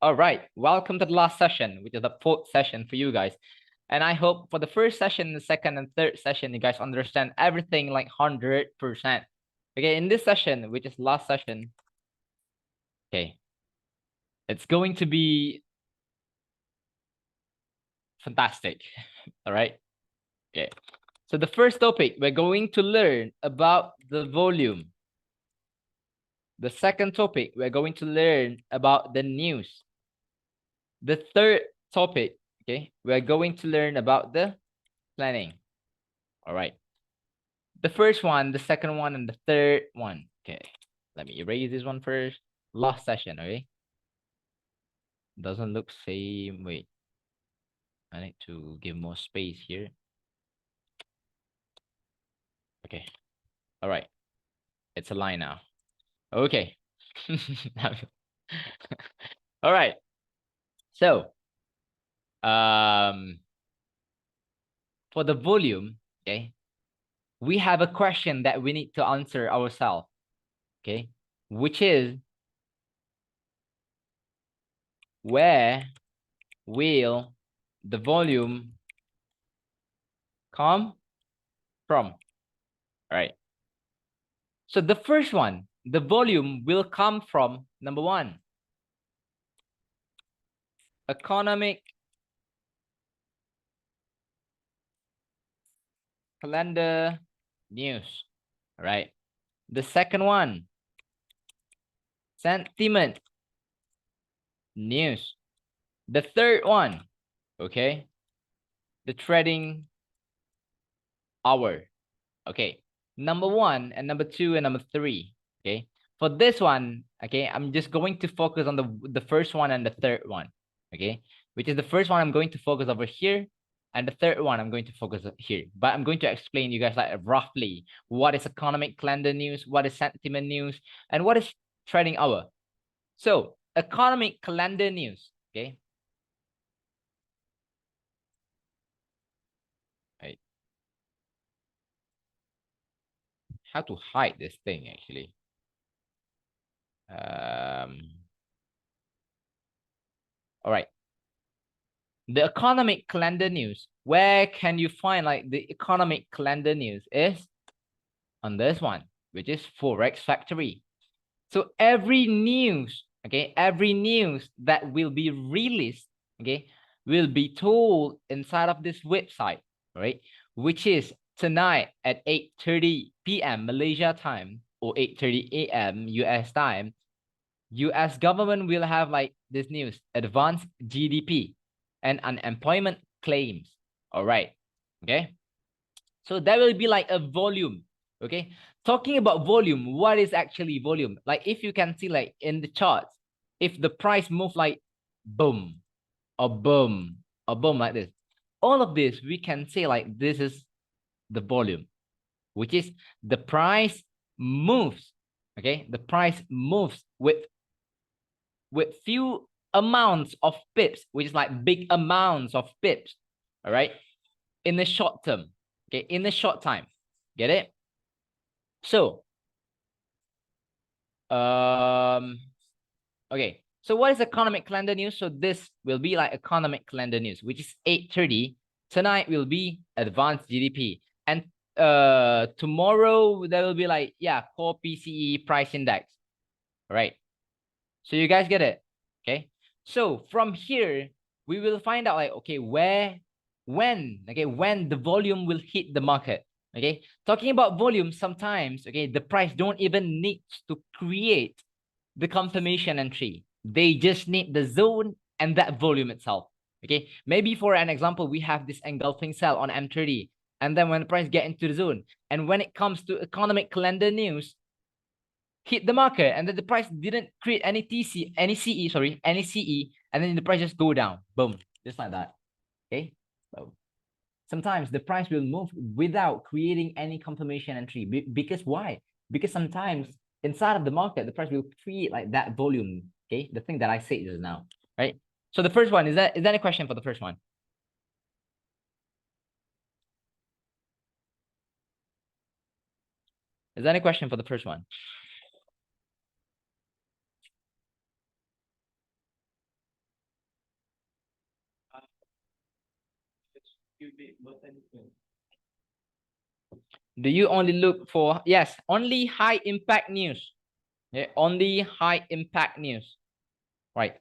All right, welcome to the last session, which is the fourth session for you guys. And I hope for the first session, the second and third session, you guys understand everything like 100%. Okay, in this session, which is last session, okay, it's going to be fantastic. All right, okay. So the first topic, we're going to learn about the volume. The second topic, we're going to learn about the news. The third topic, okay, we're going to learn about the planning. All right. The first one, the second one, and the third one. Okay. Let me erase this one first. Last session, okay? Doesn't look same. Wait. I need to give more space here. Okay. All right. It's a line now. Okay. All right. So, for the volume, okay, we have a question that we need to answer ourselves, okay, which is, where will the volume come from? All right. So the first one, the volume will come from, number one, economic calendar news. All right. The second one, sentiment news. The third one, okay, the trading hour. Okay. Number one and number two and number three. Okay. For this one, okay, I'm just going to focus on the first one and the third one. Okay. Which is the first one I'm going to focus over here. And the third one, I'm going to focus here. But I'm going to explain you guys like roughly what is economic calendar news, what is sentiment news, and what is trading hour. So economic calendar news, okay? Right. How to hide this thing actually? All right. The economic calendar news. Where can you find like the economic calendar news is on this one, which is Forex Factory. So every news, okay, every news that will be released, okay, will be told inside of this website, right? Which is tonight at 8:30 p.m. Malaysia time or 8:30 a.m. US time. US government will have like this news, advanced GDP and unemployment claims. All right. Okay. So that will be like a volume. Okay. Talking about volume, what is actually volume? Like if you can see like in the charts, if the price move like boom or boom or boom like this, all of this we can say like this is the volume, which is the price moves. Okay. The price moves with few amounts of pips, which is like big amounts of pips. All right. In the short term. Okay. In the short time. Get it? So, okay. So what is economic calendar news? So this will be like economic calendar news, which is 8:30. Tonight will be advanced GDP. And tomorrow there will be like, yeah, core PCE price index. All right. So you guys get it? Okay. So from here, we will find out like, okay, when the volume will hit the market. Okay. Talking about volume, sometimes, okay, the price don't even need to create the confirmation entry. They just need the zone and that volume itself. Okay. Maybe for an example, we have this engulfing sell on M30. And then when the price get into the zone, and when it comes to economic calendar news, hit the market, and then the price didn't create any any CE, and then the price just go down, boom, just like that. Okay, so sometimes the price will move without creating any confirmation entry. Because why? Because sometimes inside of the market, the price will create like that volume. Okay, the thing that I said just now, right? So the first one, is that a question for the first one? Is there any question for the first one? Do you only look for, yes, only high impact news? Yeah, only high impact news, right?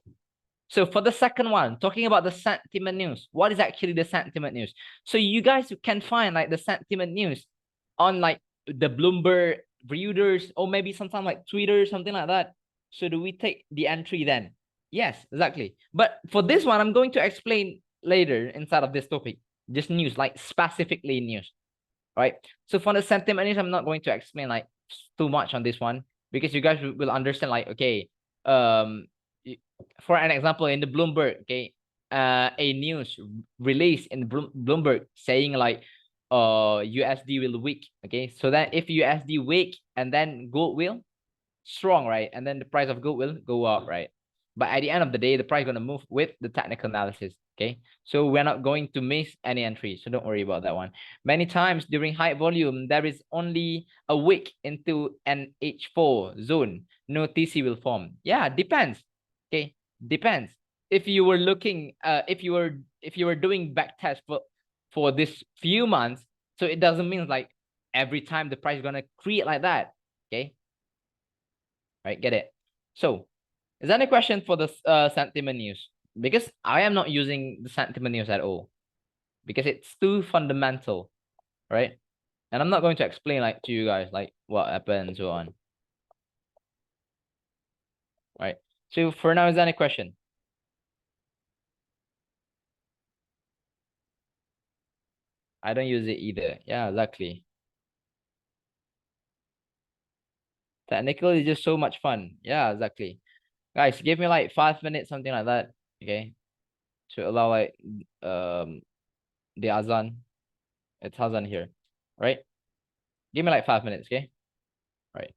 So for the second one, talking about the sentiment news, what is actually the sentiment news? So you guys can find like the sentiment news on like the Bloomberg, Reuters, or maybe sometimes like Twitter, something like that. So do we take the entry then? Yes, exactly. But for this one, I'm going to explain later inside of this topic, just news, like specifically news, right? So for the sentiment news, I'm not going to explain like too much on this one because you guys will understand like, okay, um, for an example, in the Bloomberg, okay, a news released in Bloomberg saying like, USD will weak, okay, so that if USD weak and then gold will strong, right? And then the price of gold will go up, right? But at the end of the day, the price is going to move with the technical analysis, okay? So we're not going to miss any entry, so don't worry about that one. Many times during high volume, there is only a wick into an H4 zone. No TC will form. Yeah, depends, okay? Depends. If you were looking, if you were doing back test for this few months, so it doesn't mean like every time the price is gonna create like that, okay? Right, get it? So, is there any question for the sentiment news? Because I am not using the sentiment news at all because it's too fundamental, right? And I'm not going to explain like to you guys like what happened and so on, right? So for now, is there any question? I don't use it either. Yeah, exactly. Technical is just so much fun. Yeah, exactly. Guys, give me like 5 minutes, something like that. Okay, to allow like the azan. It's azan here, right? Give me like 5 minutes, okay? Right.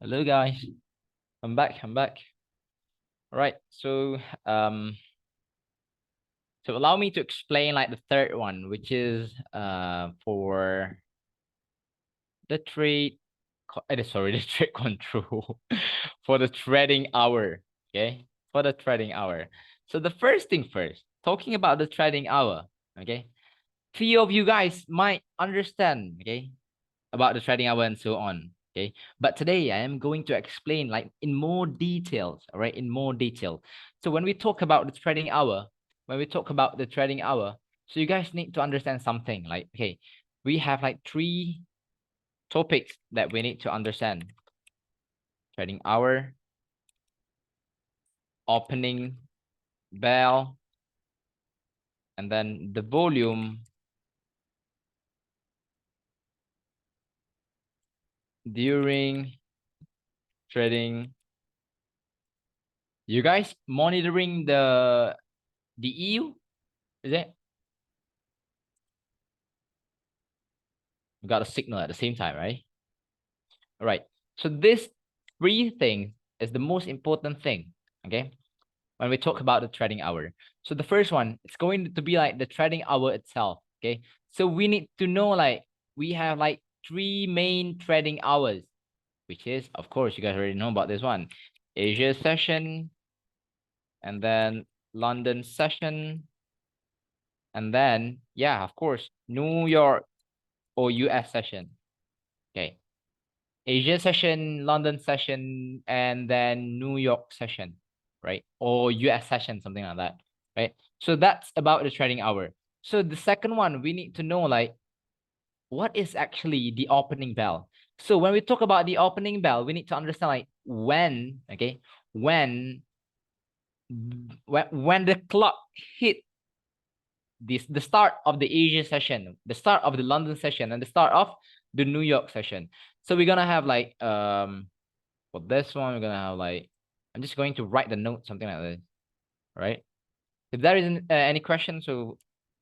Hello guys. I'm back. All right. So allow me to explain like the third one, which is for the sorry, the trade control for the trading hour. Okay. For the trading hour. So the first thing first, talking about the trading hour. Okay. Few of you guys might understand, okay, about the trading hour and so on. Okay. But today I am going to explain like in more details, all right, in more detail. So when we talk about the trading hour, so you guys need to understand something like, okay, we have like three topics that we need to understand. Trading hour, opening bell, and then the volume during trading. You guys monitoring the EU? Is it? We got a signal at the same time, right? All right. So this three things is the most important thing, okay? When we talk about the trading hour. So the first one, it's going to be like the trading hour itself, okay? So we need to know like we have like three main trading hours, which is, of course, you guys already know about this one. Asia session, and then London session, and then, yeah, of course, New York or US session. Okay. Asia session, London session, and then New York session, right? Or US session, something like that, right? So that's about the trading hour. So the second one, we need to know like what is actually the opening bell. So when we talk about the opening bell, we need to understand like when, okay, when when the clock hit the start of the Asia session, the start of the London session, and the start of the New York session. So we're gonna have like for this one, we're gonna have like, I'm just going to write the note, something like this, right? If there isn't any question, so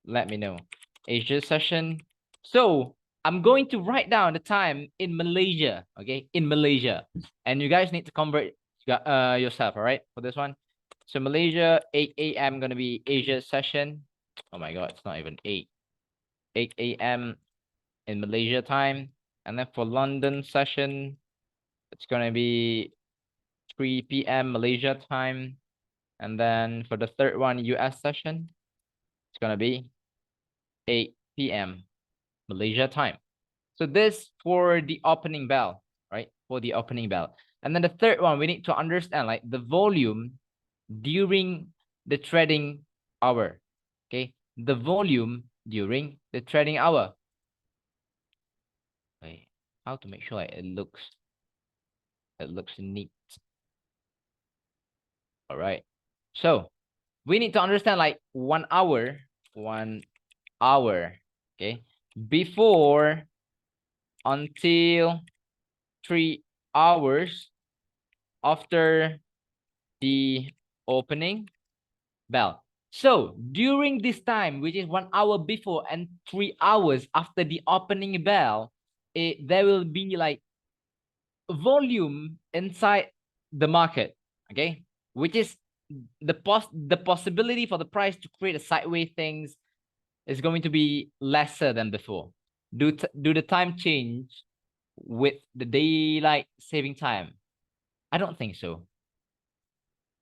let me know. Asia session. So I'm going to write down the time in Malaysia, okay? In Malaysia. And you guys need to convert yourself, all right? For this one. So Malaysia, 8 a.m. gonna be Asia session. Oh my God, it's not even 8. 8 a.m. in Malaysia time. And then for London session, it's gonna be 3 p.m. Malaysia time. And then for the third one, US session, it's gonna be 8 p.m. Malaysia time. So this for the opening bell, right? For the opening bell. And then the third one, we need to understand like the volume during the trading hour. Okay. The volume during the trading hour. Wait, how to make sure like it looks neat. All right. So we need to understand like 1 hour, 1 hour, okay, before until 3 hours after the opening bell. So during this time, which is 1 hour before and 3 hours after the opening bell, there will be like volume inside the market, okay, which is the possibility for the price to create a sideways things is going to be lesser than before. Do the time change with the daylight saving time? I don't think so.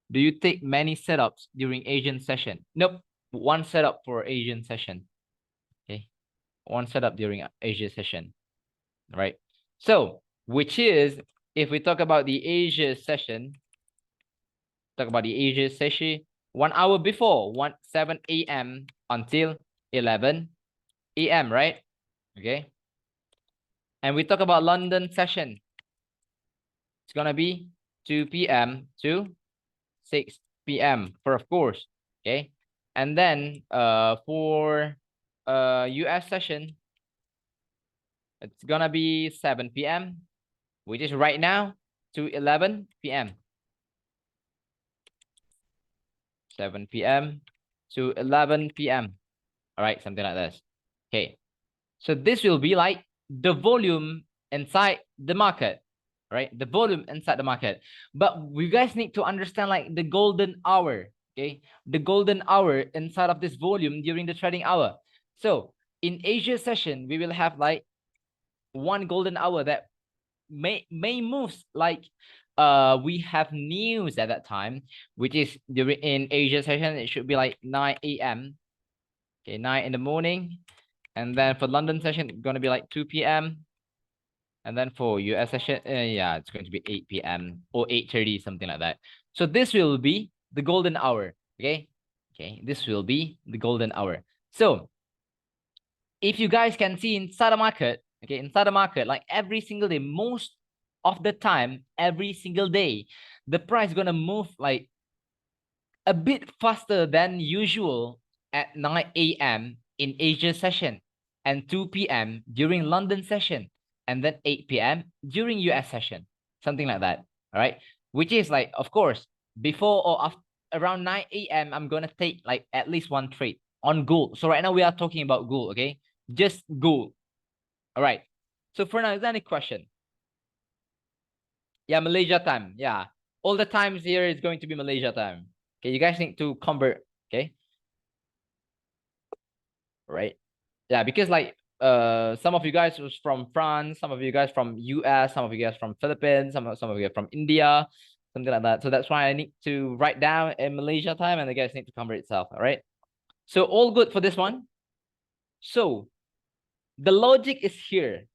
Do you take many setups during Asian session? Nope. One setup for Asian session. Okay. One setup during Asia session. Right. So, which is, if we talk about the Asia session, 1 hour before, 7 a.m. until 11 a.m., right? Okay. And we talk about London session. It's gonna be 2 p.m. to 6 p.m. for of course. Okay. And then for US session, it's gonna be 7 p.m., which is right now, to 11 p.m. 7 p.m. to 11 p.m. All right, something like this. Okay. So this will be like the volume inside the market. right? The volume inside the market. But you guys need to understand like the golden hour, okay? The golden hour inside of this volume during the trading hour. So in Asia session, we will have like one golden hour that may moves like we have news at that time, which is during in Asia session, it should be like 9 a.m. Okay, 9 in the morning. And then for London session, it's gonna be like 2 p.m. And then for US session, yeah, it's going to be 8 p.m. or 8:30, something like that. So this will be the golden hour. Okay. Okay. This will be the golden hour. So if you guys can see inside the market, okay, inside the market, like every single day, most of the time, every single day, the price gonna move like a bit faster than usual at 9 a.m. in Asia session and 2 p.m. during London session and then 8 p.m. during US session, something like that. All right. Which is like, of course, before or after around 9 a.m., I'm going to take like at least one trade on gold. So right now we are talking about gold. Okay. Just gold. All right. So for now, is there any question? Yeah, Malaysia time. Yeah. All the times here is going to be Malaysia time. Okay. You guys need to convert. Okay. Right. Yeah, because like some of you guys was from France, some of you guys from US, some of you guys from Philippines, some of you guys from India, something like that. So that's why I need to write down in Malaysia time and the guys need to convert itself. All right. So all good for this one. So the logic is here.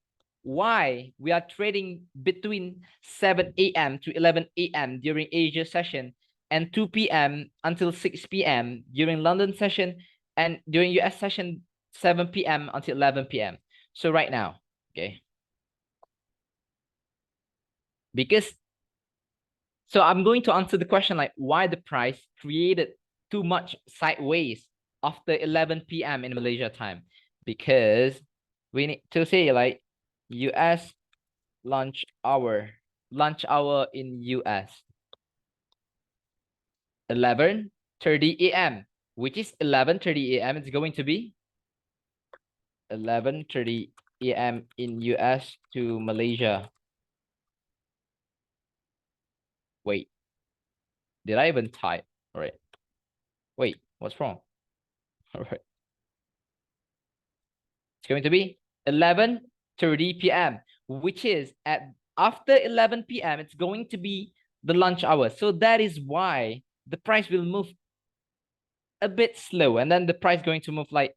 Why we are trading between 7 a.m. to 11 a.m. during Asia session and 2 p.m. until 6 p.m. during London session and during US session 7 p.m. until 11 p.m. So right now, okay, because so I'm going to answer the question like why the price created too much sideways after 11 p.m. in Malaysia time, because we need to say like US lunch hour in US 11:30 a.m. which is 11:30 a.m. It's going to be 11:30 a.m. in US to Malaysia. Wait, did I even type? All right. Wait, what's wrong? All right. It's going to be 11:30 p.m., which is at after 11 p.m. It's going to be the lunch hour. So that is why the price will move a bit slow, and then the price going to move like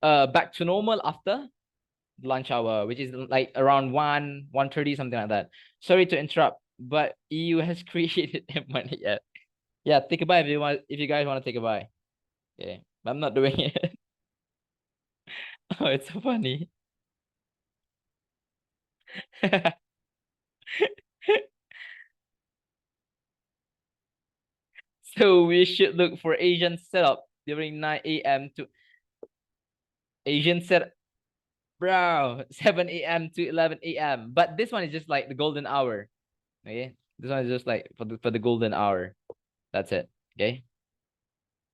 back to normal after lunch hour, which is like around 1:30, something like that. Sorry to interrupt, but EU has created money yet. Yeah, take a bite if you want, if you guys want to take a bite. Okay, but I'm not doing it. Oh, it's so funny. So we should look for Asian setup during 9 a.m. to Asian set, bro, 7 a.m. to 11 a.m. But this one is just like the golden hour. Okay, this one is just like for the golden hour. That's it. Okay,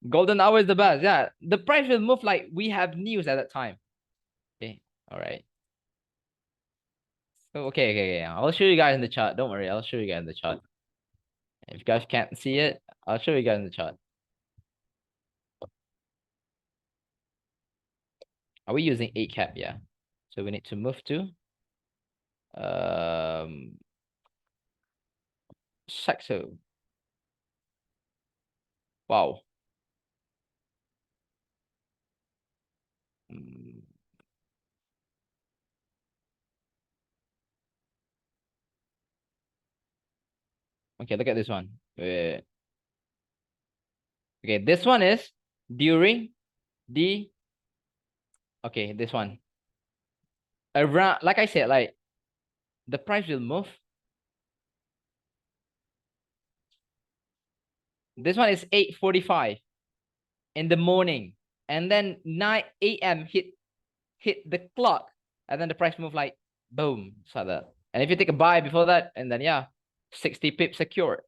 golden hour is the best. Yeah, the price will move like we have news at that time. Okay, all right. So okay. I'll show you guys in the chart. Don't worry, I'll show you guys in the chart. If you guys can't see it, I'll show you guys in the chart. Are we using 8 cap? Yeah. So we need to move to Saxo. Wow. Okay, look at this one. Okay, this one is during the okay, this one. Around, like I said, like the price will move. This one is 8:45 in the morning, and then 9 a.m. hit the clock, and then the price move like boom, so that. And if you take a buy before that, and then yeah, 60 pips secured.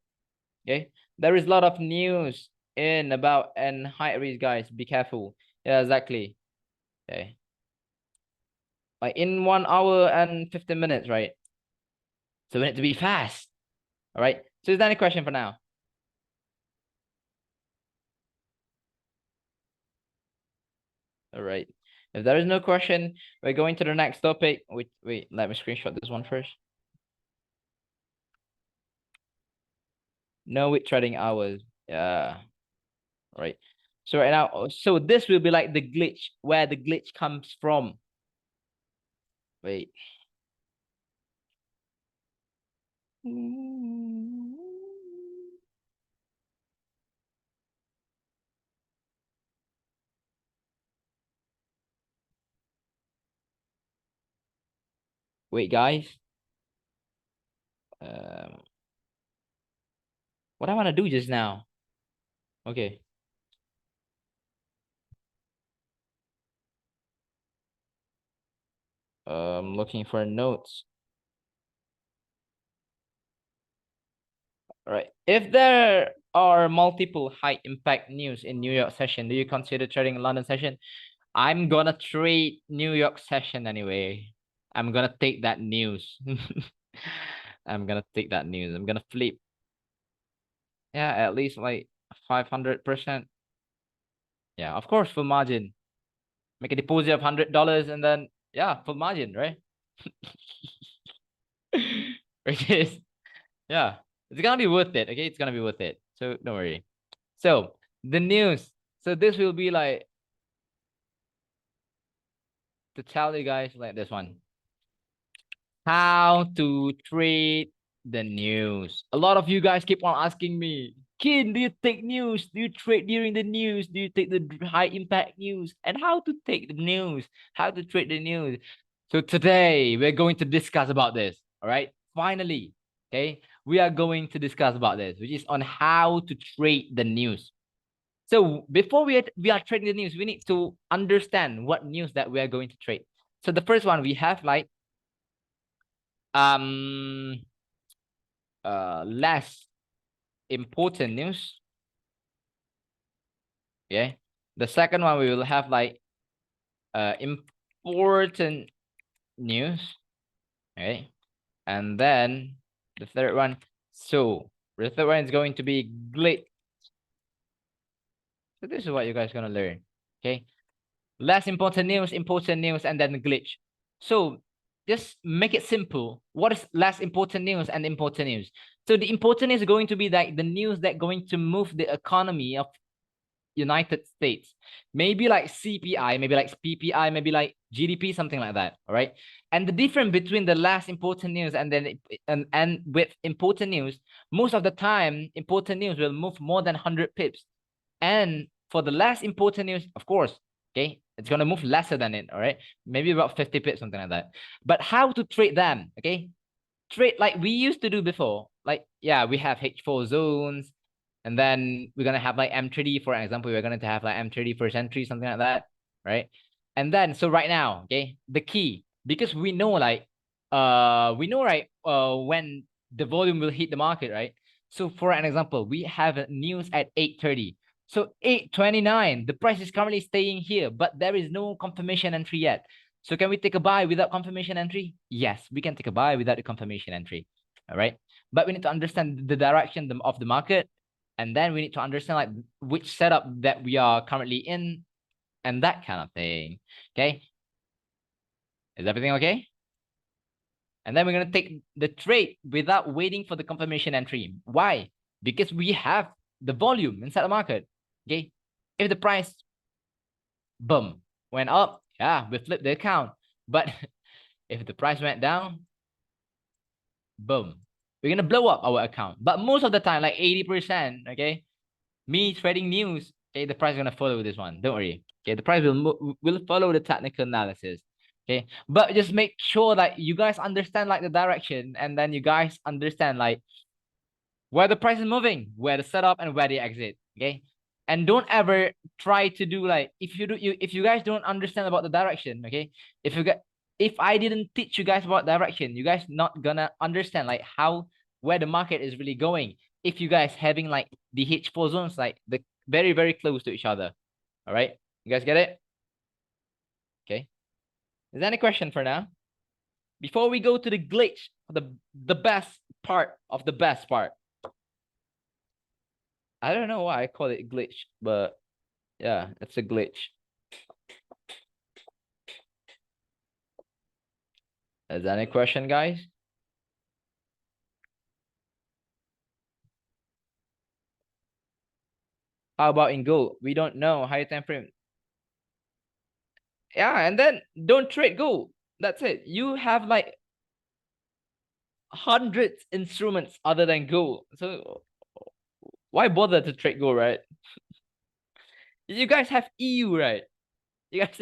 Okay, there is a lot of news in about and high risk, guys. Be careful. Yeah, exactly. Okay, like in 1 hour and 15 minutes, right? So we need to be fast. All right. So is there any question for now? All right. If there is no question, we're going to the next topic. Wait, let me screenshot this one first. No with trading hours. Yeah. Right. So right now, so this will be like the glitch, where the glitch comes from. Wait. Wait, guys. Um, what I want to do just now. Okay. Looking for notes. All right. If there are multiple high impact news in New York session, do you consider trading London session? I'm gonna trade New York session anyway. I'm gonna take that news. I'm gonna take that news. I'm gonna flip. Yeah, at least like 500%. Yeah, of course, full margin. Make a deposit of $100 and then yeah, full margin, right? Which is yeah, it's gonna be worth it. Okay, it's gonna be worth it. So don't worry. So the news. So this will be like to tell you guys like this one. How to trade the news. A lot of you guys keep on asking me, Kin, do you take news? Do you trade during the news? Do you take the high impact news? And how to take the news? How to trade the news? So today we're going to discuss about this. All right. Finally, okay, we are going to discuss about this, which is on how to trade the news. So before we are trading the news, we need to understand what news that we are going to trade. So the first one we have like um less important news. Okay. The second one we will have like important news. Okay. And then the third one. So the third one is going to be glitch. So this is what you guys are gonna learn. Okay. Less important news, and then glitch. So just make it simple. What is less important news and important news? So the important is going to be like the news that going to move the economy of United States. Maybe like CPI, maybe like PPI, maybe like GDP, something like that. All right. And the difference between the last important news and then and with important news, most of the time, important news will move more than 100 pips. And for the less important news, of course, okay, it's gonna move lesser than it. All right, maybe about 50 pips, something like that. But how to trade them? Okay, trade like we used to do before. Like yeah, we have H4 zones, and then we're gonna have like M30, for example. We're gonna have like M30 first entry, something like that, right? And then so right now, okay, the key, because we know like we know right when the volume will hit the market, right? So for an example, we have news at 8:30. So 8:29, the price is currently staying here, but there is no confirmation entry yet. So can we take a buy without confirmation entry? Yes, we can take a buy without a confirmation entry. All right. But we need to understand the direction of the market. And then we need to understand like which setup that we are currently in and that kind of thing. Okay. Is everything okay? And then we're going to take the trade without waiting for the confirmation entry. Why? Because we have the volume inside the market. Okay. If the price, boom, went up, yeah, we flip the account. But if the price went down, boom, we're gonna blow up our account. But most of the time, like 80%, okay, me trading news, okay, the price is gonna follow this one. Don't worry. Okay, the price will follow the technical analysis. Okay, but just make sure that you guys understand like the direction, and then you guys understand like where the price is moving, where the setup, and where the exit. Okay, and don't ever try to do like if you guys don't understand about the direction. Okay, if I didn't teach you guys about direction, you guys not gonna understand like how where the market is really going. If you guys having like the H4 zones like the very close to each other. All right, you guys get it? Okay. Is there any question for now? before we go to the glitch, the best part of the best part. I don't know why I call it glitch, but yeah, it's a glitch. Is there any question, guys? How about in gold? We don't know higher time frame. Yeah, and then don't trade gold. That's it. You have like hundreds instruments other than gold. So why bother to trade gold, right? You guys have EU, right? You guys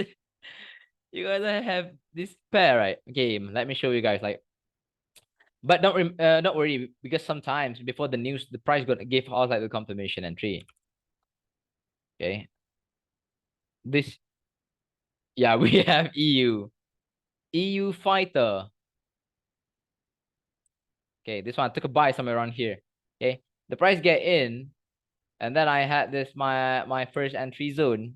you guys have this pair, right? Okay, let me show you guys like, but don't worry, because sometimes before the news, the price gonna give us like the confirmation entry. Okay. This, yeah, we have EU. EU fighter. Okay, this one I took a buy somewhere around here. Okay. The price get in, and then I had this my first entry zone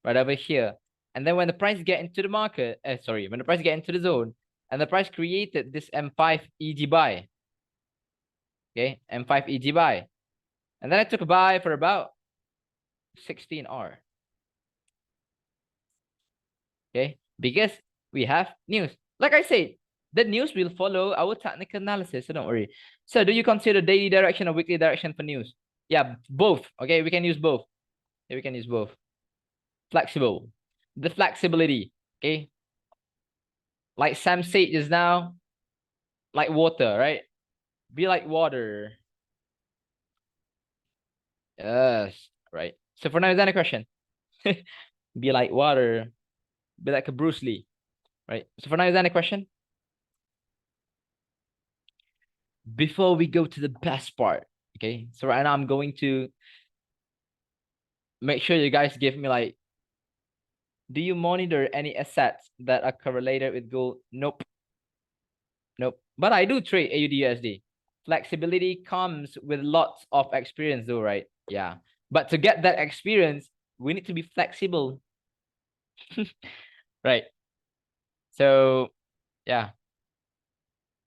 right over here. And then when the price get into the market, when the price get into the zone, and the price created this M5 EG buy. Okay, M5 EG buy. And then I took a buy for about 16R. Okay, because we have news. Like I said, the news will follow our technical analysis, so don't worry. So do you consider daily direction or weekly direction for news? Yeah, both. Okay, we can use both. Yeah, we can use both. Flexible. The flexibility. Okay. Like Sam said just now, like water, right? Be like water. Yes, right. So for now, is that a question? Be like water. Be like a Bruce Lee, right? So for now, is that a question? Before we go to the best part, okay? So right now, I'm going to make sure you guys give me like, do you monitor any assets that are correlated with gold? Nope. Nope. But I do trade AUD/USD. Flexibility comes with lots of experience though, right? Yeah. But to get that experience, we need to be flexible. Right. So yeah,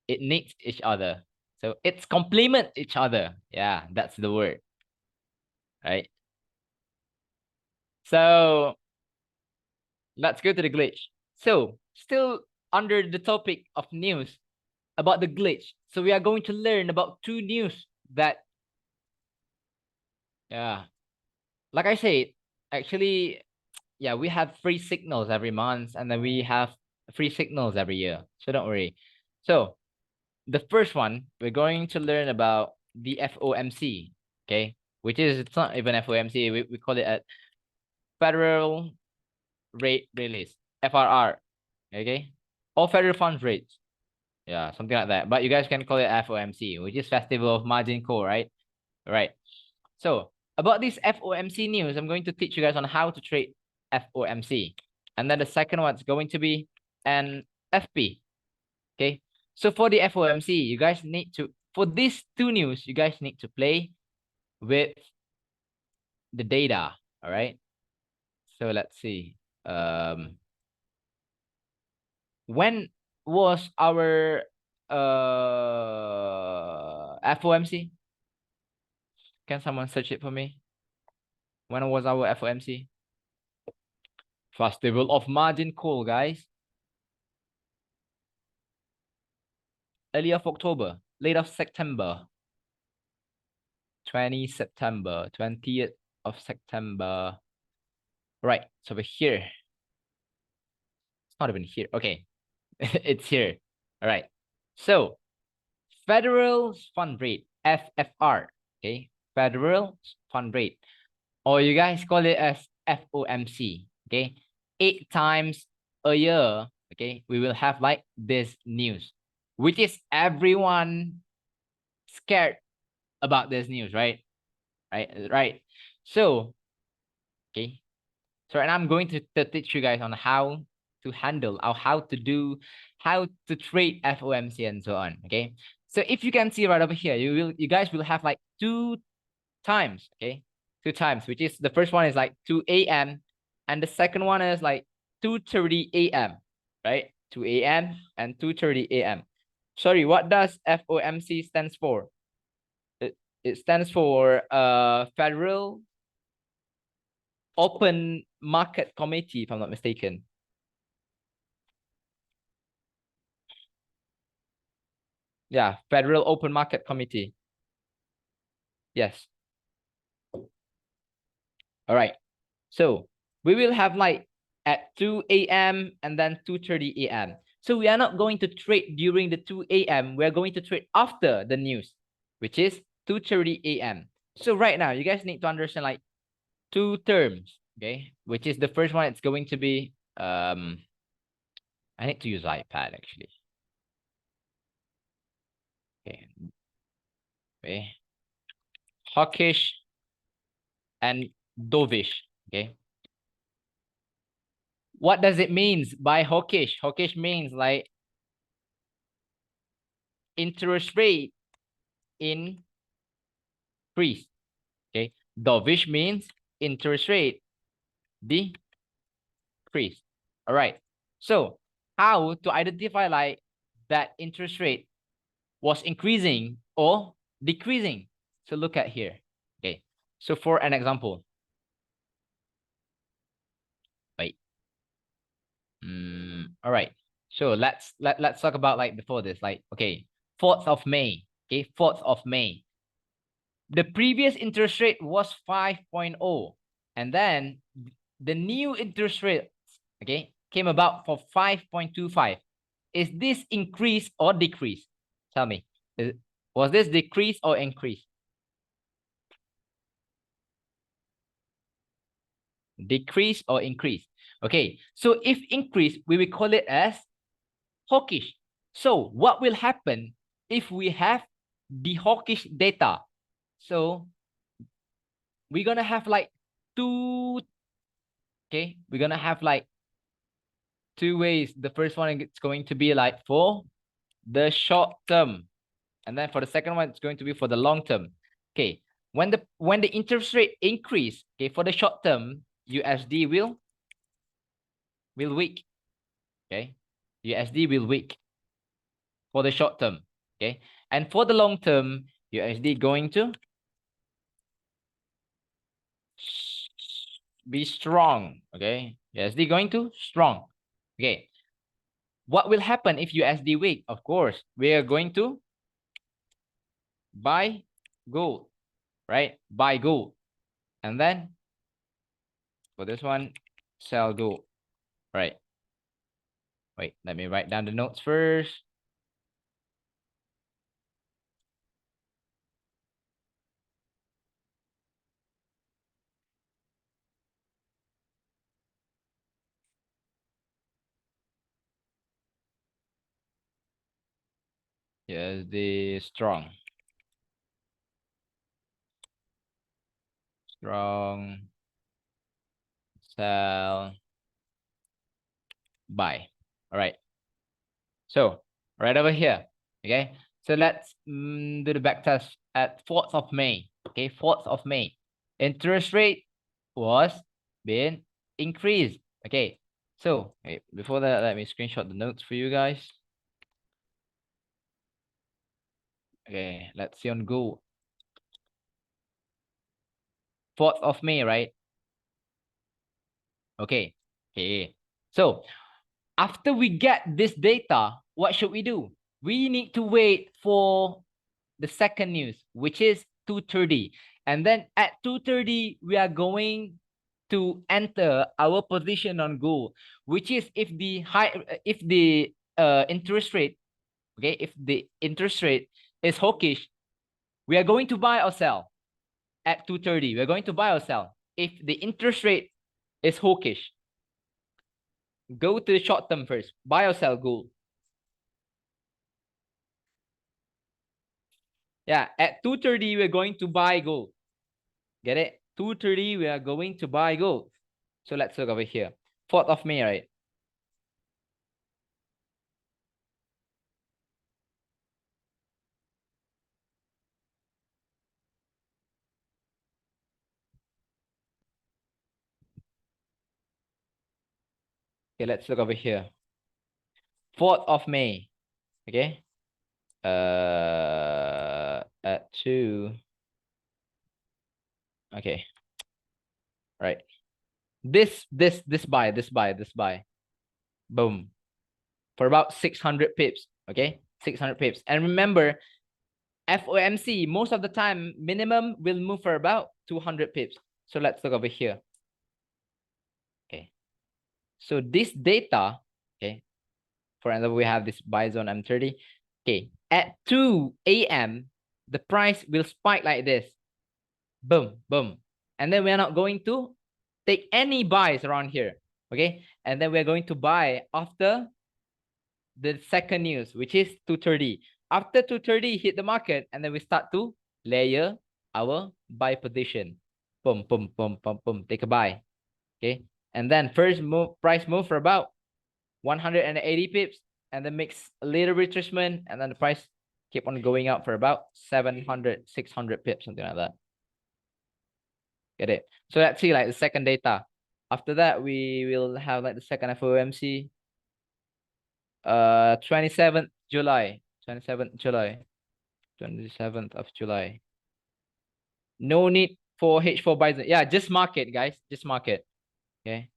it needs each other. So it's complement each other. Yeah, that's the word. Right. So let's go to the glitch. So still under the topic of news about the glitch. So we are going to learn about two news that, yeah, like I said, actually, yeah, we have free signals every month, and then we have free signals every year. So don't worry. So the first one, we're going to learn about the FOMC, okay? Which is, it's not even FOMC, we call it a Federal Rate Release, FRR, okay? Or Federal Funds Rates. Yeah, something like that. But you guys can call it FOMC, which is Festival of Margin Call, right? Right. So about this FOMC news, I'm going to teach you guys on how to trade FOMC. And then the second one's going to be an FP. Okay. So for the FOMC, you guys need to, for these two news, you guys need to play with the data. All right. So let's see. When was our FOMC? Can someone search it for me? When was our FOMC? Festival of Margin Call, guys. Early of October, late of September. 20th of September. Right, so we're here. It's not even here. Okay, it's here. All right. So Federal Fund Rate, FFR. Okay, Federal Fund Rate, or you guys call it as FOMC. Okay, 8 times a year. Okay, we will have like this news, which is everyone scared about this news, right? Right. So, okay. So, and I'm going to teach you guys on how to handle or how to trade FOMC and so on. Okay. So if you can see right over here, you guys will have like 2 times. Okay. 2 times, which is the first one is like 2 a.m. and the second one is like 2:30 a.m. Right. 2 a.m. and 2:30 a.m. Sorry, what does FOMC stands for? It stands for Federal Open Market Committee, if I'm not mistaken. Yeah, Federal Open Market Committee. Yes. All right. So we will have like at 2 a.m. and then 2:30 a.m. So we are not going to trade during the 2 a.m. We are going to trade after the news, which is 2:30 a.m. So right now, you guys need to understand like two terms, okay? Which is the first one, it's going to be, I need to use iPad actually. Okay. Okay. Hawkish and dovish, okay? What does it means by hawkish? Hawkish means like interest rate increase, okay? Dovish means interest rate decrease. All right. So how to identify like that interest rate was increasing or decreasing? So look at here. Okay. So for an example, wait. All right. So let's talk about like before this, like, okay, 4th of May. Okay, 4th of May. The previous interest rate was 5.0, and then the new interest rate, okay, came about for 5.25. Is this increase or decrease? Tell me. Was this decrease or increase? Decrease or increase? Okay, so if increase, we will call it as hawkish. So what will happen if we have the hawkish data? So we're gonna have like two, okay, we're gonna have like two ways. The first one is going to be like for the short term, and then for the second one, it's going to be for the long term. Okay, when the interest rate increase, okay, for the short term, USD will weak. Okay, USD will weak for the short term. Okay, and for the long term, USD going to be strong. Okay, USD going to strong. Okay, what will happen if USD weak? Of course, we are going to buy gold, right? Buy gold. And then for this one, sell gold, right? Wait, let me write down the notes first. Yes, the strong. Strong, sell, buy. All right. So right over here, okay? So let's do the back test at 4th of May. Okay, 4th of May. Interest rate was being increased. Okay, so before that, let me screenshot the notes for you guys. Okay, let's see on Google. 4th of May, right? Okay. Okay. So after we get this data, what should we do? We need to wait for the second news, which is 2:30. And then at 2:30, we are going to enter our position on gold, which is if the interest rate, okay, if the interest rate is hawkish, we are going to buy or sell at 2:30. We're going to buy or sell. If the interest rate is hawkish, go to the short term first. Buy or sell gold. Yeah, at 2:30, we're going to buy gold. Get it? 2:30, we are going to buy gold. So let's look over here. 4th of May, right? Okay, let's look over here. 4th of May. Okay. At 2. Okay. Right. This buy. Boom. For about 600 pips. Okay. 600 pips. And remember, FOMC, most of the time, minimum will move for about 200 pips. So let's look over here. Okay. So this data, okay, for example, we have this buy zone M30. Okay, at 2 a.m., the price will spike like this. Boom, boom. And then we're not going to take any buys around here. Okay, and then we're going to buy after the second news, which is 2:30. After 2:30 hit the market, and then we start to layer our buy position. Boom, boom, boom, boom, boom. Take a buy. Okay. And then first move, price move for about 180 pips, and then makes a little retracement, and then the price keep on going up for about 700, 600 pips, something like that. Get it? So let's see like the second data. After that, we will have like the second FOMC. 27th July. 27th July. 27th of July. No need for H4 buys. Yeah, just market, guys. Just market. Okay.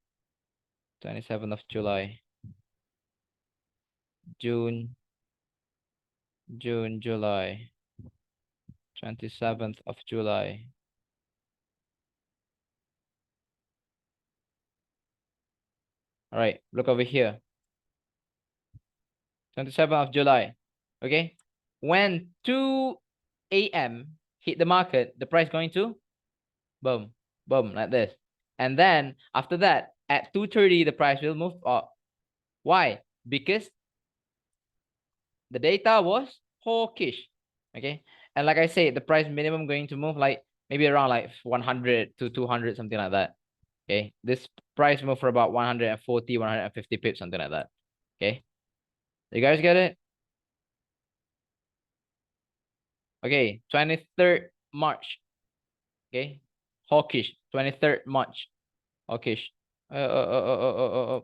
27th of July. June, July. 27th of July. All right, look over here. 27th of July. Okay. When 2 a.m. hit the market, the price going to boom, boom, like this. And then after that, at 2:30, the price will move up. Why? Because the data was hawkish. Okay. And like I said, the price minimum going to move like maybe around like 100 to 200, something like that. Okay. This price move for about 140, 150 pips, something like that. Okay. You guys get it? Okay. 23rd March. Okay. Hawkish. 23rd March. Hawkish. 23rd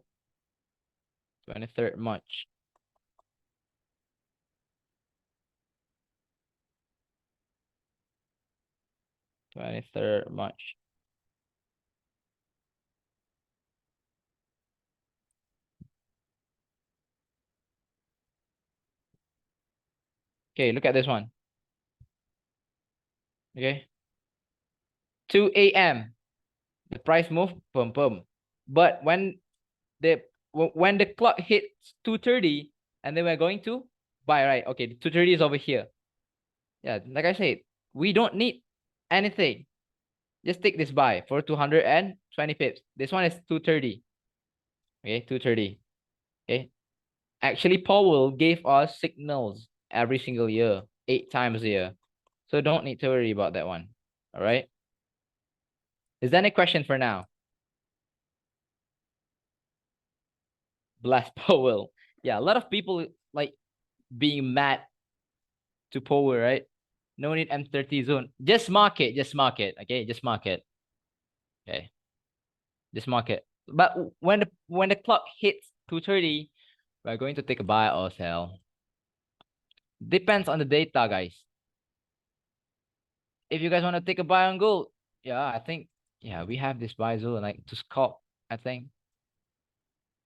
March. Okay, look at this one. Okay. 2 a.m. The price move, boom, boom. But when the clock hits 2:30, and then we're going to buy, right? Okay, 2:30 is over here. Yeah, like I said, we don't need anything. Just take this buy for 220 pips. This one is 2:30. Okay, 2:30. Okay. Actually, Powell gave us signals every single year, 8 times a year. So don't need to worry about that one. All right. Is there any question for now? Bless Powell. Yeah, a lot of people like being mad to Powell, right? No need M30 zone. Just market. Okay, just market. Okay, just market. But when the clock hits 2:30, we're going to take a buy or sell. Depends on the data, guys. If you guys want to take a buy on gold, yeah, I think we have this buy zone like to scalp. I think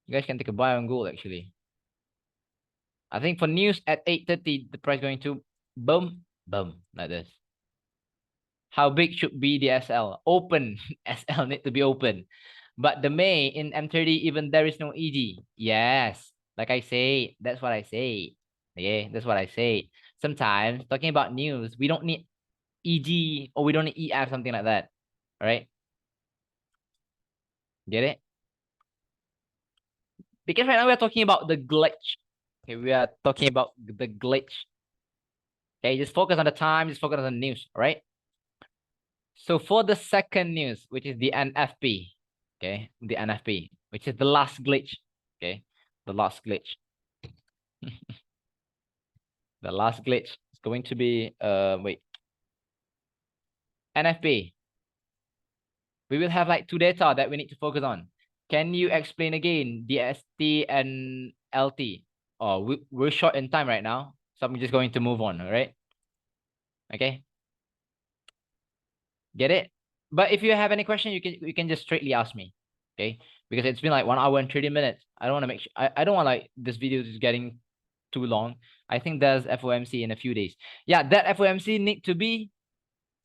you guys can take a buy on gold actually. I think for news at 8:30, the price going to boom, boom like this. How big should be the SL? Open. SL need to be open. But the May in M30, even there is no ED. Yes. Like I say, that's what I say. Yeah, that's what I say. Sometimes talking about news, we don't need EG or we don't need EF, something like that. All right. Get it? Because right now we're talking about the glitch. Okay, we are talking about the glitch. Okay, just focus on the time, just focus on the news, all right? So for the second news, which is the NFP, okay, the NFP, which is the last glitch, okay, the last glitch. The last glitch is going to be, wait, NFP. We will have like 2 data that we need to focus on. Can you explain again DST and LT? Oh, we're short in time right now, so I'm just going to move on. All right. Okay. Get it? But if you have any question, you can just straightly ask me. Okay. Because it's been like 1 hour and 30 minutes. I don't want to make sure I don't want like this video is getting too long. I think there's FOMC in a few days. Yeah, that FOMC need to be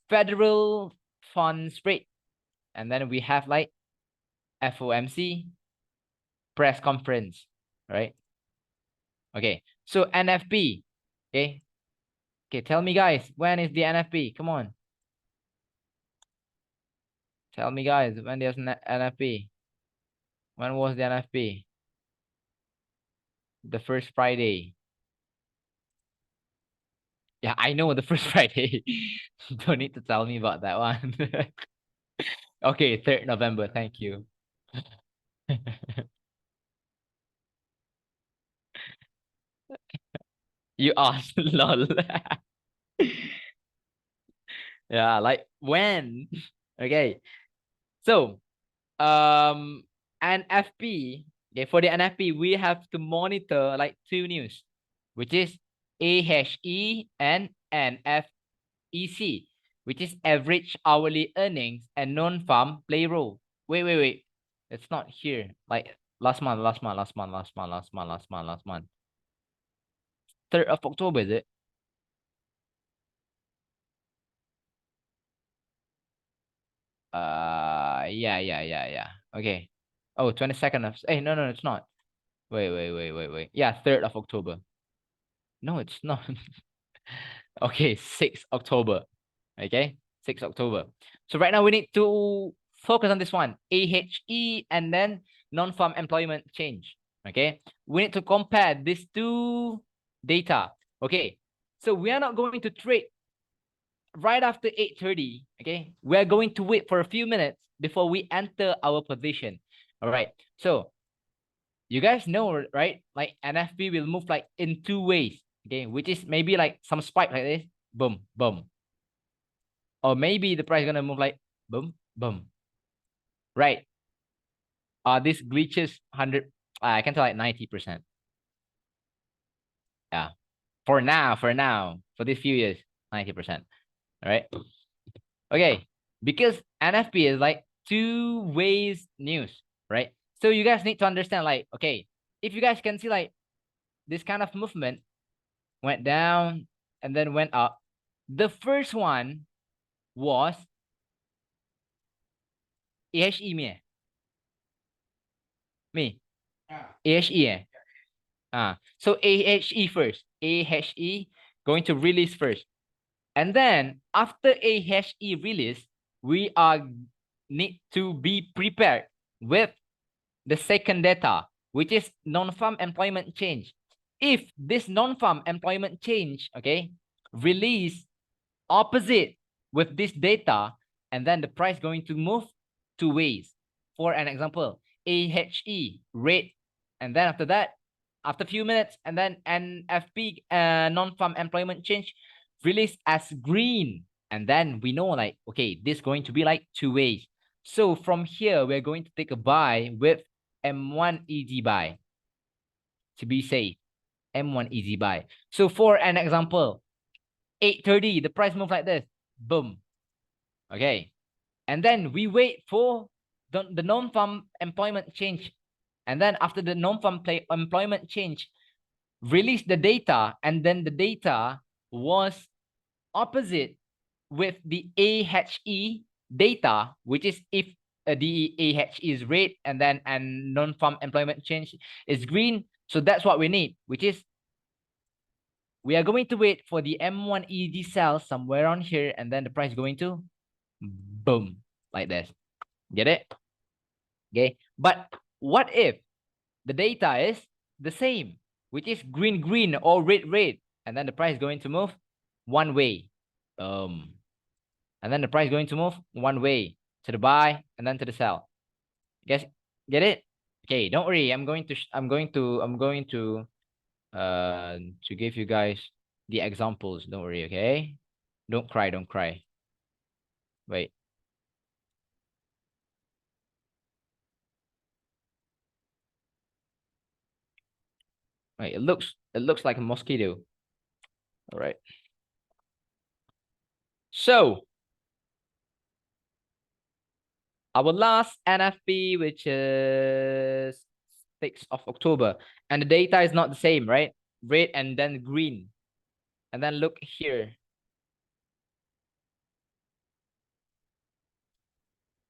federal funds rate. And then we have like FOMC press conference, right? Okay. So NFP. Okay. Okay, tell me guys, when is the NFP? Come on. Tell me guys, when there's NFP? When was the NFP? The first Friday. Yeah, I know the first Friday. Don't need to tell me about that one. Okay, 3rd November. Thank you. You asked, lol. Yeah, like when? Okay. So, NFP. Okay, for the NFP, we have to monitor like two news, which is AHE and NFEC, which is average hourly earnings and non-farm payroll. Wait. It's not here. Like last month. 3rd of October, is it? Yeah. Okay. Oh, 22nd of, hey, no, it's not. Wait. Yeah, 3rd of October. No, it's not. Okay, 6th October. Okay, 6th October. So right now we need to focus on this one, AHE and then non-farm employment change. Okay, we need to compare these two data. Okay, so we are not going to trade right after 8:30. Okay, we're going to wait for a few minutes before we enter our position. All right, so you guys know, right? Like NFP will move like in two ways. Okay, which is maybe like some spike like this, boom, boom. Or maybe the price gonna move like boom, boom. Right. This glitches 100. I can tell like 90%. Yeah. For these few years, 90%. All right. Okay. Because NFP is like two ways news, right? So you guys need to understand, like, okay, if you guys can see like this kind of movement went down and then went up. The first one was AHE me. Me. AHE. So AHE first. AHE going to release first. And then after AHE release, we are need to be prepared with the second data, which is non-farm employment change. If this non-farm employment change, okay, release opposite with this data, and then the price going to move two ways. For an example, AHE rate, and then after that, after a few minutes, and then NFP non-farm employment change released as green, and then we know like, okay, this is going to be like two ways. So from here, we're going to take a buy with M1 easy buy to be safe. M1 easy buy. So for an example, 8:30, the price move like this. Boom. Okay. And then we wait for the non-farm employment change. And then after the non-farm employment change, release the data. And then the data was opposite with the AHE data, which is if the AHE is red and then non-farm employment change is green. So that's what we need, which is we are going to wait for the M1 ED cell somewhere on here, and then the price is going to boom, like this. Get it? Okay. But what if the data is the same, which is green or red, and then the price is going to move one way. And then the price is going to move one way to the buy and then to the sell. Guess get it? Okay, don't worry. I'm going to give you guys the examples. Don't worry, okay? Don't cry. Wait. Right, it looks like a mosquito. All right. So our last NFP, which is 6th of October, and the data is not the same, right? Red and then green. And then look here.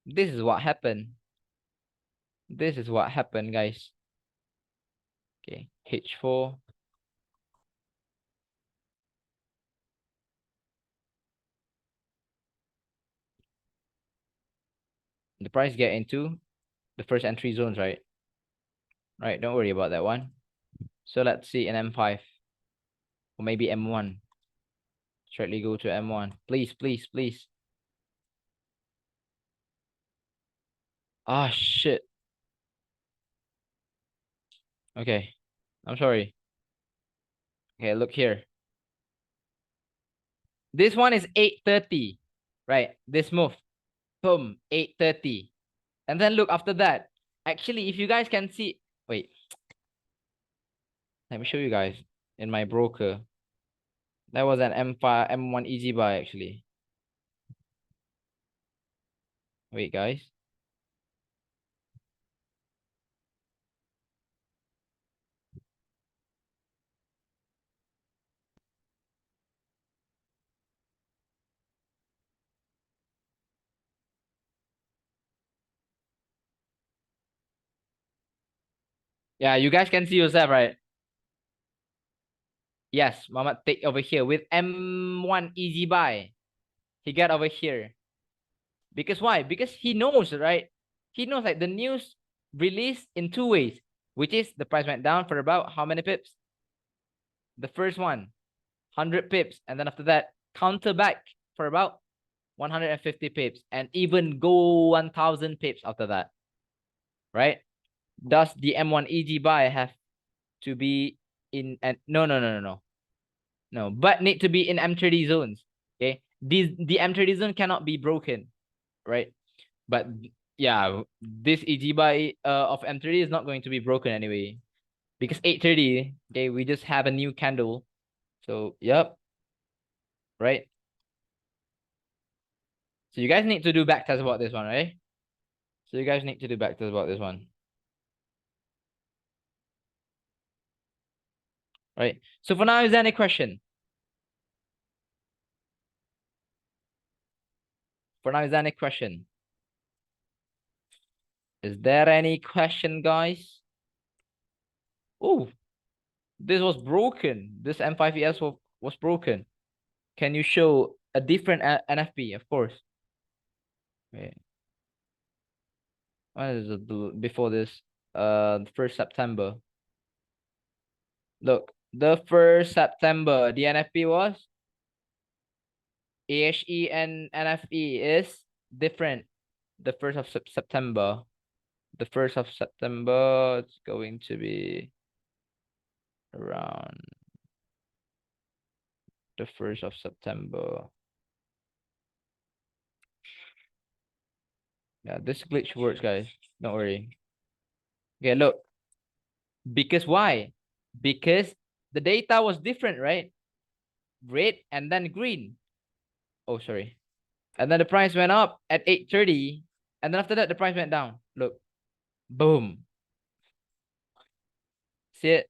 This is what happened. This is what happened, guys. Okay, H4. The price get into the first entry zones, right? Right, don't worry about that one. So let's see an M5 or maybe M1. Straightly go to M1. Please, please, please. Ah, shit. Okay, I'm sorry. Okay, look here. This one is 8:30, right? This move, boom, 8:30. And then look after that. Actually, if you guys can see, wait, let me show you guys in my broker. That was an M5, M1 easy buy actually. Wait, guys. Yeah, you guys can see yourself, right? Yes, Mama take over here with M1 easy buy. He got over here. Because why? Because he knows, right? He knows like the news released in two ways, which is the price went down for about how many pips? The first one, 100 pips. And then after that, counter back for about 150 pips and even go 1000 pips after that, right? Does the M1 EG buy have to be in, and no, but need to be in M30 zones. Okay, the M30 zone cannot be broken, right? But yeah, this EG buy of M30 is not going to be broken anyway, because 8:30. Okay, we just have a new candle, so yep, right. So you guys need to do backtest about this one, right? So you guys need to do backtest about this one, right? So for now, is there any question? For now, is there any question? Is there any question, guys? Oh, this was broken. This M5ES was broken. Can you show a different NFP? Of course. Wait. What is it before this? The 1st September. Look, the 1st September, the NFP was AHE and NFE is different. The 1st of September. The 1st of September, it's going to be around the 1st of September. Yeah, this glitch works, guys. Don't worry. Okay, look. Because why? Because the data was different, right? Red and then green. Oh, sorry. And then the price went up at 8:30. And then after that, the price went down. Look. Boom. See it?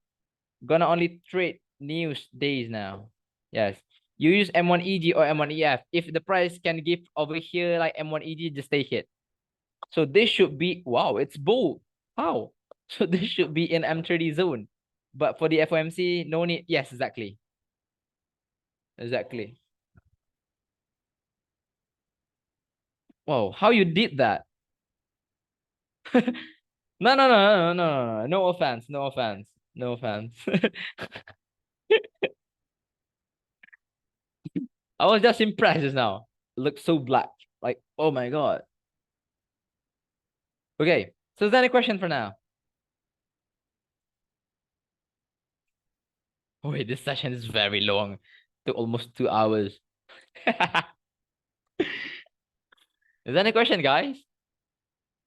Gonna only trade news days now. Yes. You use M1EG or M1EF. If the price can give over here like M1EG, just take it. So this should be, wow, it's bold. How? So this should be in M30 zone. But for the FOMC, no need. Yes, exactly. Exactly. Wow, how you did that? No, no, no, no, no, no, no. No offense, no offense, no offense. I was just impressed just now. It looks so black. Like, oh my God. Okay, so is there any question for now? Oh, wait, this session is very long. Took almost 2 hours. Is there any question, guys?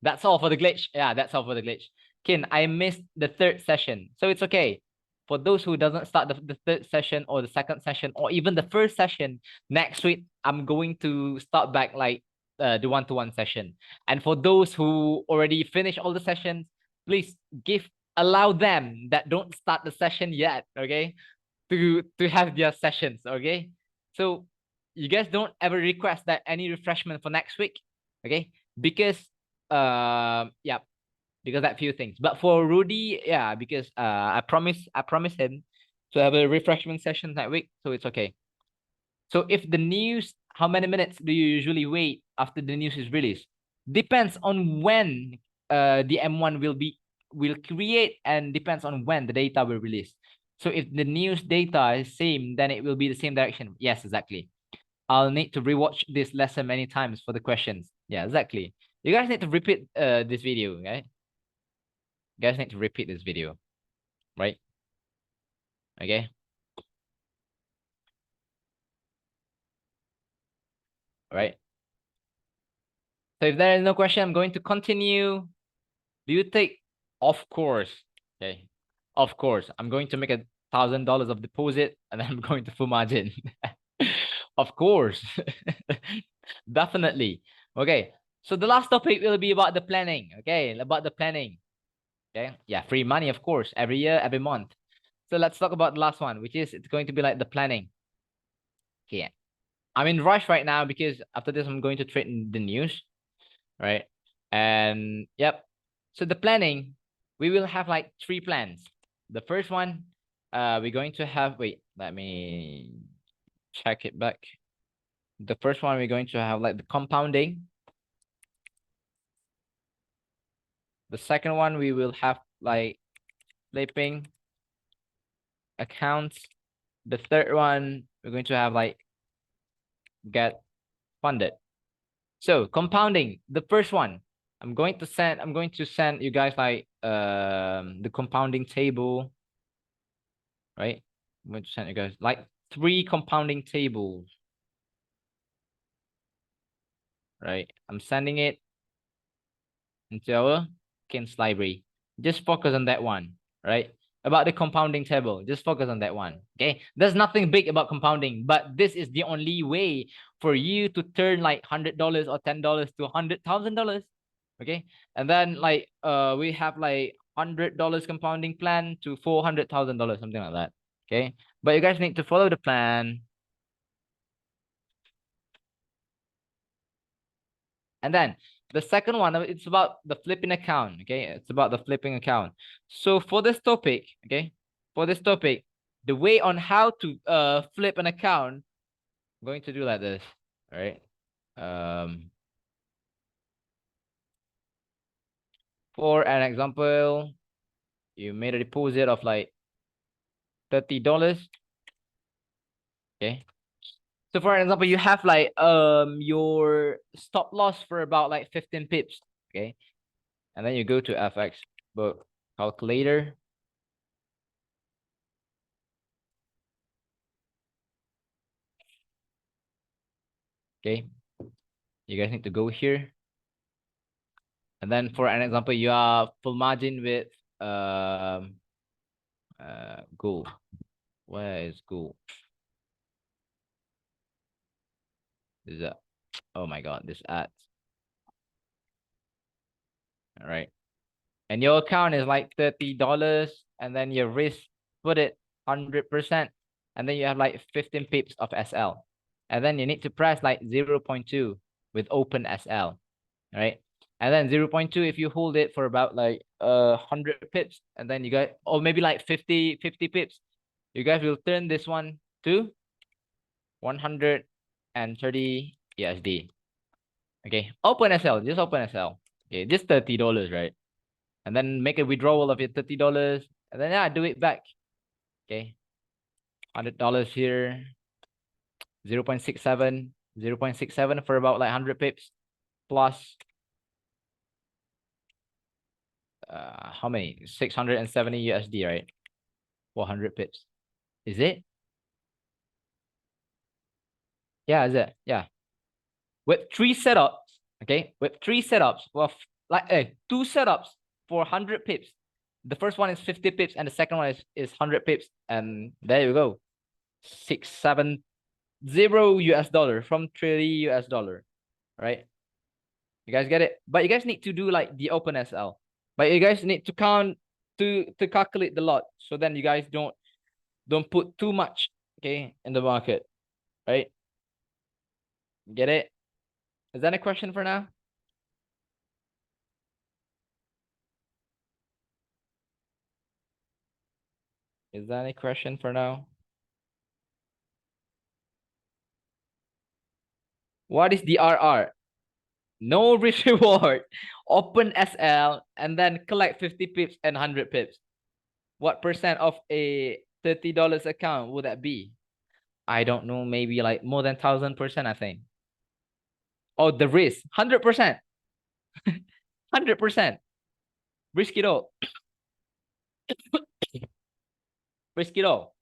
That's all for the glitch. Yeah, that's all for the glitch. Kin, I missed the 3rd session, so it's okay. for those who doesn't start the third session or the second session or even the first session next week, I'm going to start back like the one-to-one session. And for those who already finished all the sessions, please allow them that don't start the session yet, okay, to have their sessions, okay? So you guys don't ever request that any refreshment for next week, okay? Because yeah, because that few things. But for Rudy, yeah, because I promised him to have a refreshment session that week, so it's okay. So if the news, how many minutes do you usually wait after the news is released? Depends on when the M1 will create, and depends on when the data will release. So if the news data is same, then it will be the same direction. Yes, exactly. I'll need to rewatch this lesson many times for the questions. Yeah, exactly. You guys need to repeat this video, right? You guys need to repeat this video, right? Okay. All right. So if there is no question, I'm going to continue. Do you take? Of course. Okay. Of course. I'm going to make $1,000 of deposit and then I'm going to full margin. Of course. Definitely. Okay. So the last topic will be about the planning. Okay. About the planning. Okay. Yeah. Free money, of course. Every year, every month. So let's talk about the last one, which is it's going to be like the planning. Okay. I'm in rush right now because after this, I'm going to trade in the news. Right. And yep. So the planning, we will have like 3 plans. The first one, we're going to have, wait, let me check it back. The first one, we're going to have like the compounding. The second one, we will have like flipping accounts. The third one, we're going to have like get funded. So compounding, the first one, I'm going to send you guys like the compounding table, right? I'm going to send you guys like 3 compounding tables, right? I'm sending it into our Kins library. Just focus on that one, right? About the compounding table, just focus on that one, okay? There's nothing big about compounding, but this is the only way for you to turn like $100 or $10 to $100,000, okay? And then like we have like $100 compounding plan to $400,000, something like that, okay? But you guys need to follow the plan. And then the second one, it's about the flipping account. Okay, it's about the flipping account. So for this topic, okay, for this topic, the way on how to flip an account, I'm going to do like this. All right. For an example, you made a deposit of like $30. Okay. So for example, you have like your stop loss for about like 15 pips. Okay. And then you go to FX book calculator. Okay. You guys need to go here. And then for an example, you are full margin with gold. Where is gold? Is that, oh my god, this ads. All right. And your account is like $30, and then your risk, put it 100%, and then you have like 15 pips of SL. And then you need to press like 0.2 with open SL. Right. And then 0.2, if you hold it for about like 100 pips, and then you got, or maybe like 50 pips, you guys will turn this one to 130 USD. Okay, open SL, just open SL. Okay, just $30, right? And then make a withdrawal of your $30, and then yeah, do it back. Okay, $100 here, 0.67, 0.67 for about like 100 pips, plus how many? 670 USD, right? 400 pips. Is it? Yeah, is it? Yeah. With 3 setups, okay? With 3 setups, well, like 2 setups for 100 pips. The first one is 50 pips and the second one is 100 pips. And there you go. 670 US dollar from 30 US dollar, right? You guys get it? But you guys need to do like the open SL. But you guys need to count to calculate the lot. So then you guys don't put too much, okay, in the market, right? Get it? Is that a question for now? Is that a question for now? What is the RR? No risk reward. Open SL and then collect 50 pips and 100 pips. What percent of a $30 account would that be? I don't know, maybe like more than 1,000%, I think. Oh, the risk, 100%. 100%. Risk it all. Risk it all.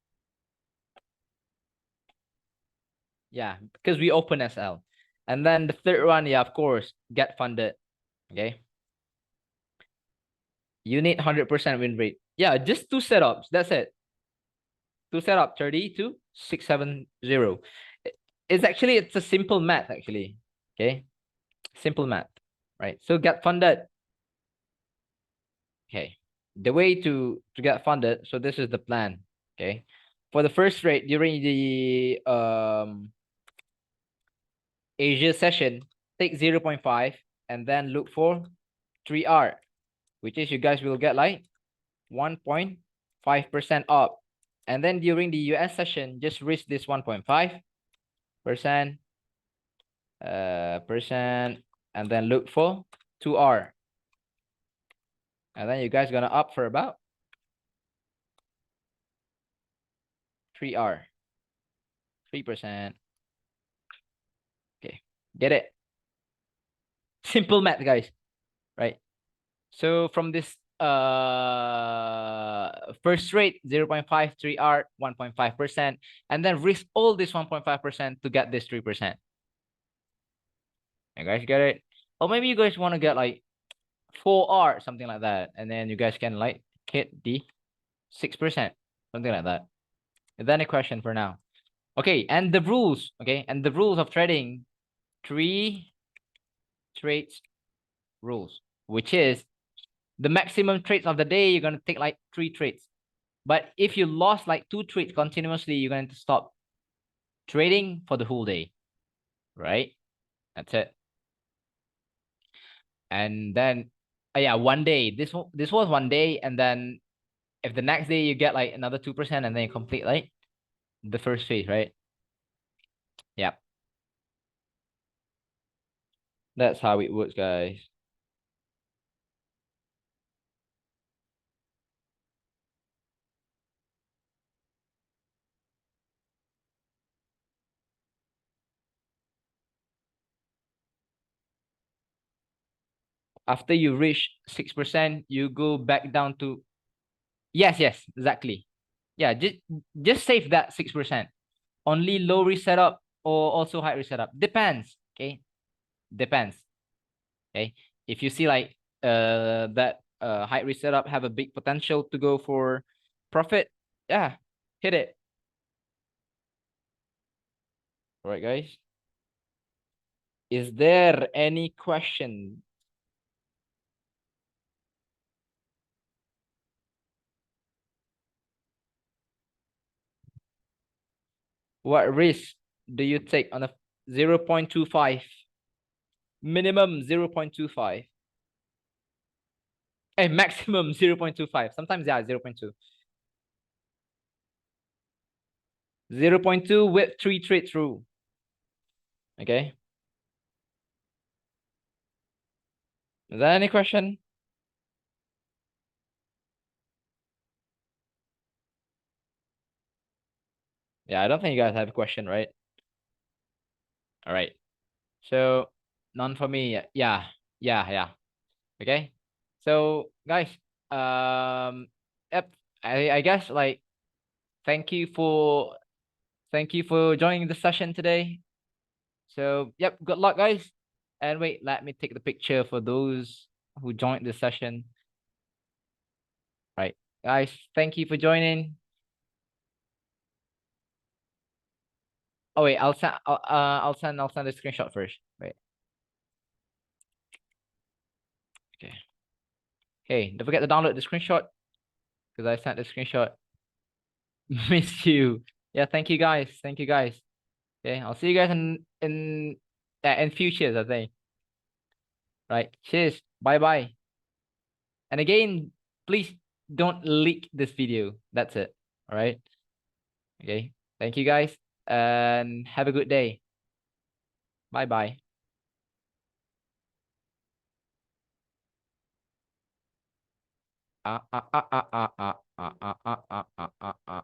Yeah, because we open SL. And then the third one, yeah, of course, get funded. Okay. You need 100% win rate. Yeah, just 2 setups. That's it. 2 setup, 30 to 670. It's a simple math, actually. Okay. Simple math. Right. So get funded. Okay. The way to get funded. So this is the plan. Okay. For the first rate during the Asia session, take 0.5 and then look for 3R, which is you guys will get like 1.5% up. And then during the US session, just risk this 1.5% and then look for 2R. And then you guys gonna up for about 3R. 3%. Okay, get it? Simple math, guys. Right? So from this first rate 0.5, 3R, 1.5%, and then risk all this 1.5% to get this 3%. You guys get it? Or maybe you guys want to get like 4R, something like that, and then you guys can like hit the 6%, something like that. Is that a question for now? Okay, and the rules, okay, and the rules of trading, 3 trades rules, which is the maximum trades of the day, you're going to take like 3 trades. But if you lost like 2 trades continuously, you're going to stop trading for the whole day, right? That's it. And then, yeah, one day. This was one day, and then if the next day you get like another 2%, and then you complete like the first phase, right? Yeah. That's how it works, guys. After you reach 6%, you go back down to yes, exactly. Yeah, just save that 6%. Only low risk setup or also high risk setup. Depends. Okay. Depends. Okay. If you see like that high risk setup have a big potential to go for profit, yeah, hit it. All right, guys. Is there any question? What risk do you take on a 0.25? Minimum 0.25. Hey, maximum 0.25. Sometimes, yeah, 0.2. 0.2 with 3 trades rule. Okay. Is there any question? Yeah, I don't think you guys have a question, right? All right. So none for me. Yeah. Okay. So guys, yep. I guess like thank you for joining the session today. So yep, good luck, guys. And wait, let me take the picture for those who joined the session. Right, guys, thank you for joining. Oh wait, I'll send a screenshot first. Wait. Okay. Hey, don't forget to download the screenshot because I sent the screenshot. Miss you. Yeah, thank you guys. Thank you guys. Okay, I'll see you guys in futures, I think. Right. Cheers. Bye bye. And again, please don't leak this video. That's it. All right. Okay. Thank you guys and have a good day. Bye bye. Ah ah ah ah ah ah ah ah ah ah ah ah.